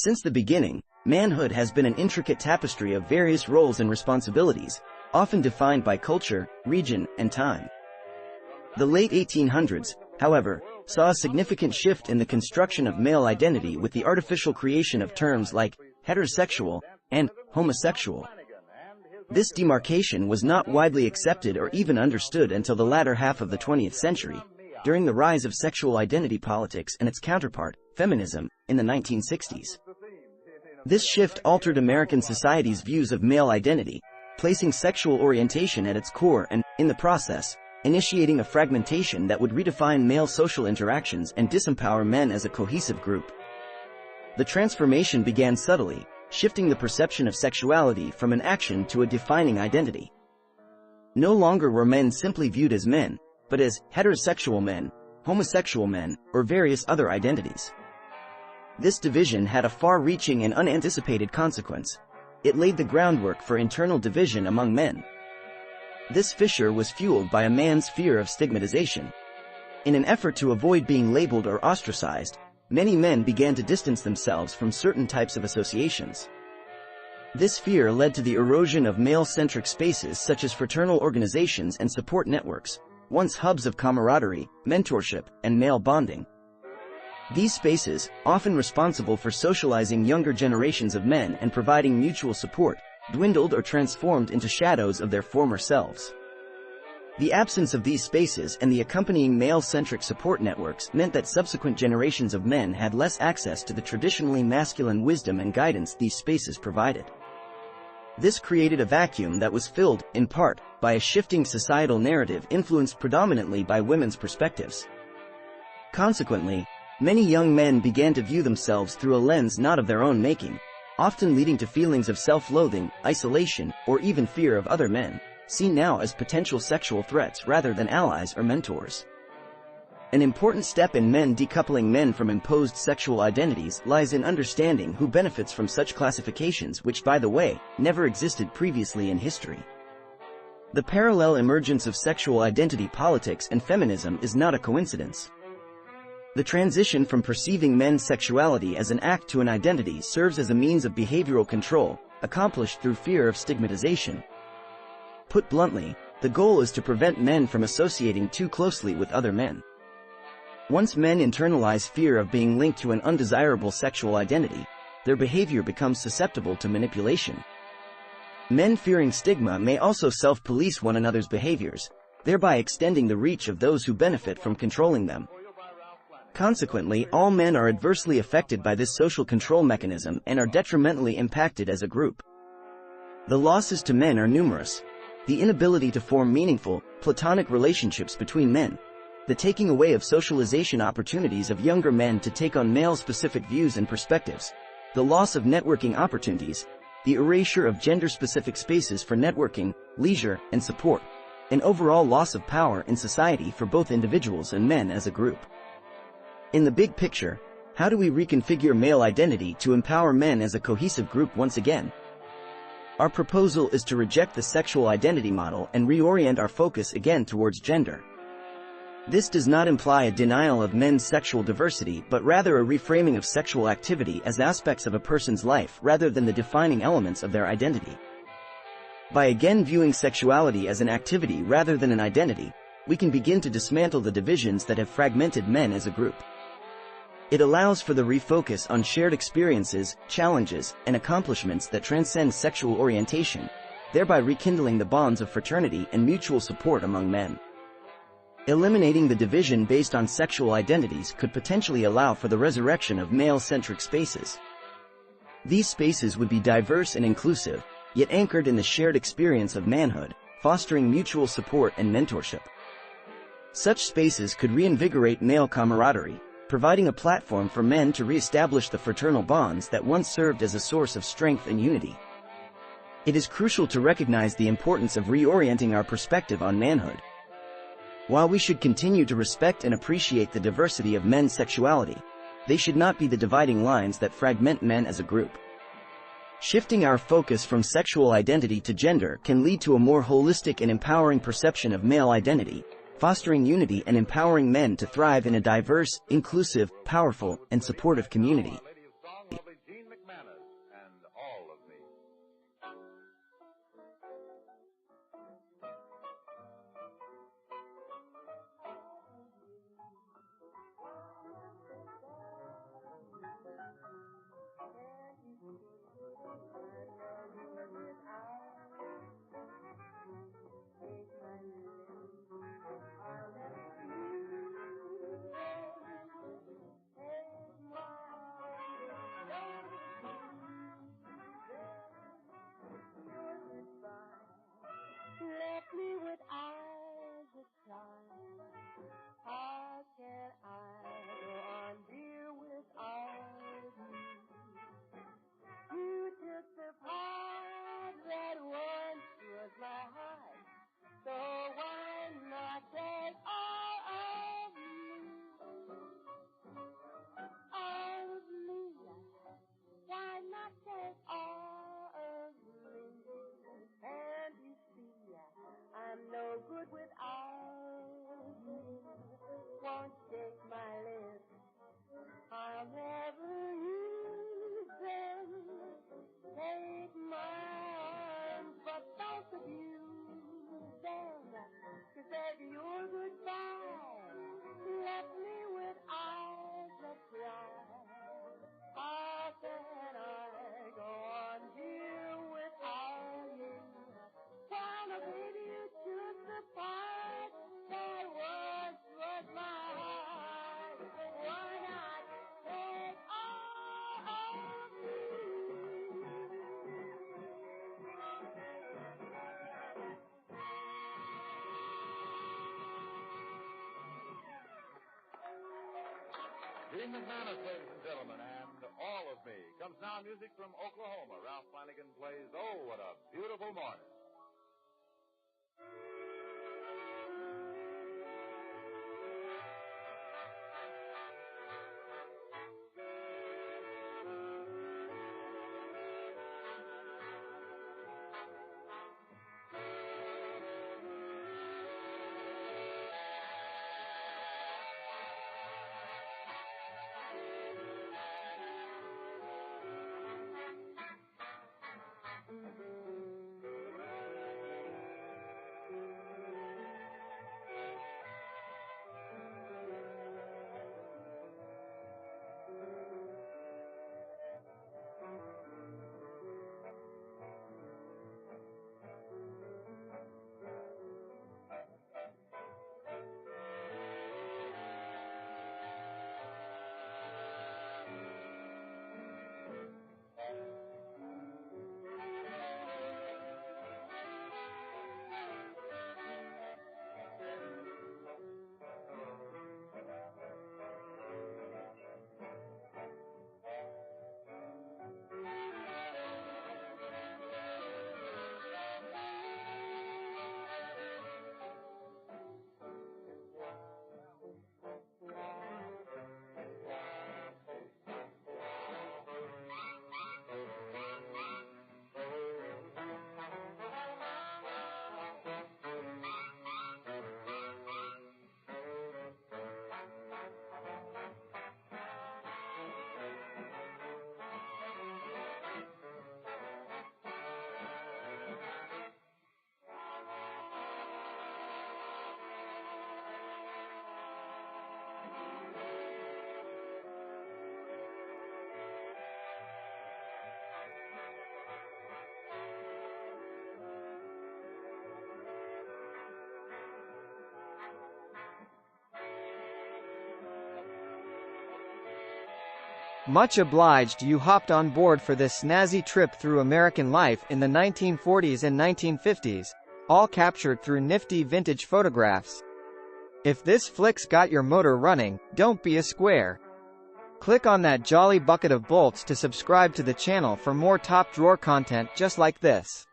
Since the beginning, manhood has been an intricate tapestry of various roles and responsibilities, often defined by culture, region, and time. The late 1800s, however, saw a significant shift in the construction of male identity with the artificial creation of terms like heterosexual and homosexual. This demarcation was not widely accepted or even understood until the latter half of the 20th century, during the rise of sexual identity politics and its counterpart, feminism, in the 1960s. This shift altered American society's views of male identity, placing sexual orientation at its core and, in the process, initiating a fragmentation that would redefine male social interactions and disempower men as a cohesive group. The transformation began subtly, shifting the perception of sexuality from an action to a defining identity. No longer were men simply viewed as men, but as heterosexual men, homosexual men, or various other identities. This division had a far-reaching and unanticipated consequence. It laid the groundwork for internal division among men. This fissure was fueled by a man's fear of stigmatization. In an effort to avoid being labeled or ostracized, many men began to distance themselves from certain types of associations. This fear led to the erosion of male-centric spaces such as fraternal organizations and support networks, once hubs of camaraderie, mentorship, and male bonding. These spaces, often responsible for socializing younger generations of men and providing mutual support, dwindled or transformed into shadows of their former selves. The absence of these spaces and the accompanying male-centric support networks meant that subsequent generations of men had less access to the traditionally masculine wisdom and guidance these spaces provided. This created a vacuum that was filled, in part, by a shifting societal narrative influenced predominantly by women's perspectives. Consequently, many young men began to view themselves through a lens not of their own making, often leading to feelings of self-loathing, isolation, or even fear of other men, seen now as potential sexual threats rather than allies or mentors. An important step in men decoupling men from imposed sexual identities lies in understanding who benefits from such classifications, which, by the way, never existed previously in history. The parallel emergence of sexual identity politics and feminism is not a coincidence. The transition from perceiving men's sexuality as an act to an identity serves as a means of behavioral control, accomplished through fear of stigmatization. Put bluntly, the goal is to prevent men from associating too closely with other men. Once men internalize fear of being linked to an undesirable sexual identity, their behavior becomes susceptible to manipulation. Men fearing stigma may also self-police one another's behaviors, thereby extending the reach of those who benefit from controlling them. Consequently, all men are adversely affected by this social control mechanism and are detrimentally impacted as a group. The losses to men are numerous: the inability to form meaningful, platonic relationships between men, the taking away of socialization opportunities of younger men to take on male-specific views and perspectives, the loss of networking opportunities, the erasure of gender-specific spaces for networking, leisure, and support, an overall loss of power in society for both individuals and men as a group. In the big picture, how do we reconfigure male identity to empower men as a cohesive group once again? Our proposal is to reject the sexual identity model and reorient our focus again towards gender. This does not imply a denial of men's sexual diversity, but rather a reframing of sexual activity as aspects of a person's life rather than the defining elements of their identity. By again viewing sexuality as an activity rather than an identity, we can begin to dismantle the divisions that have fragmented men as a group. It allows for the refocus on shared experiences, challenges, and accomplishments that transcend sexual orientation, thereby rekindling the bonds of fraternity and mutual support among men. Eliminating the division based on sexual identities could potentially allow for the resurrection of male-centric spaces. These spaces would be diverse and inclusive, yet anchored in the shared experience of manhood, fostering mutual support and mentorship. Such spaces could reinvigorate male camaraderie, providing a platform for men to re-establish the fraternal bonds that once served as a source of strength and unity. It is crucial to recognize the importance of reorienting our perspective on manhood. While we should continue to respect and appreciate the diversity of men's sexuality, they should not be the dividing lines that fragment men as a group. Shifting our focus from sexual identity to gender can lead to a more holistic and empowering perception of male identity, fostering unity and empowering men to thrive in a diverse, inclusive, powerful, and supportive community. Let me with eyes that cry. How can I go on, dear, without you? You took the part that once was my heart, so why not take all of me? All of me. Why not take all of me? And you see, I'm no good without you. Won't take my lips, I'll never use them. Take my arms, but don't abuse them. To say your goodbye, left me with eyes that cry. How can I go on, dear, without you? Why, no, baby, you took the part that once was my heart. Why not take all of me? Demon Manus, ladies and gentlemen, and All of Me. Comes now music from Oklahoma. Ralph Flanagan plays Oh, What a Beautiful Morning. Much obliged you hopped on board for this snazzy trip through American life in the 1940s and 1950s, all captured through nifty vintage photographs. If this flick's got your motor running, don't be a square. Click on that jolly bucket of bolts to subscribe to the channel for more top drawer content just like this.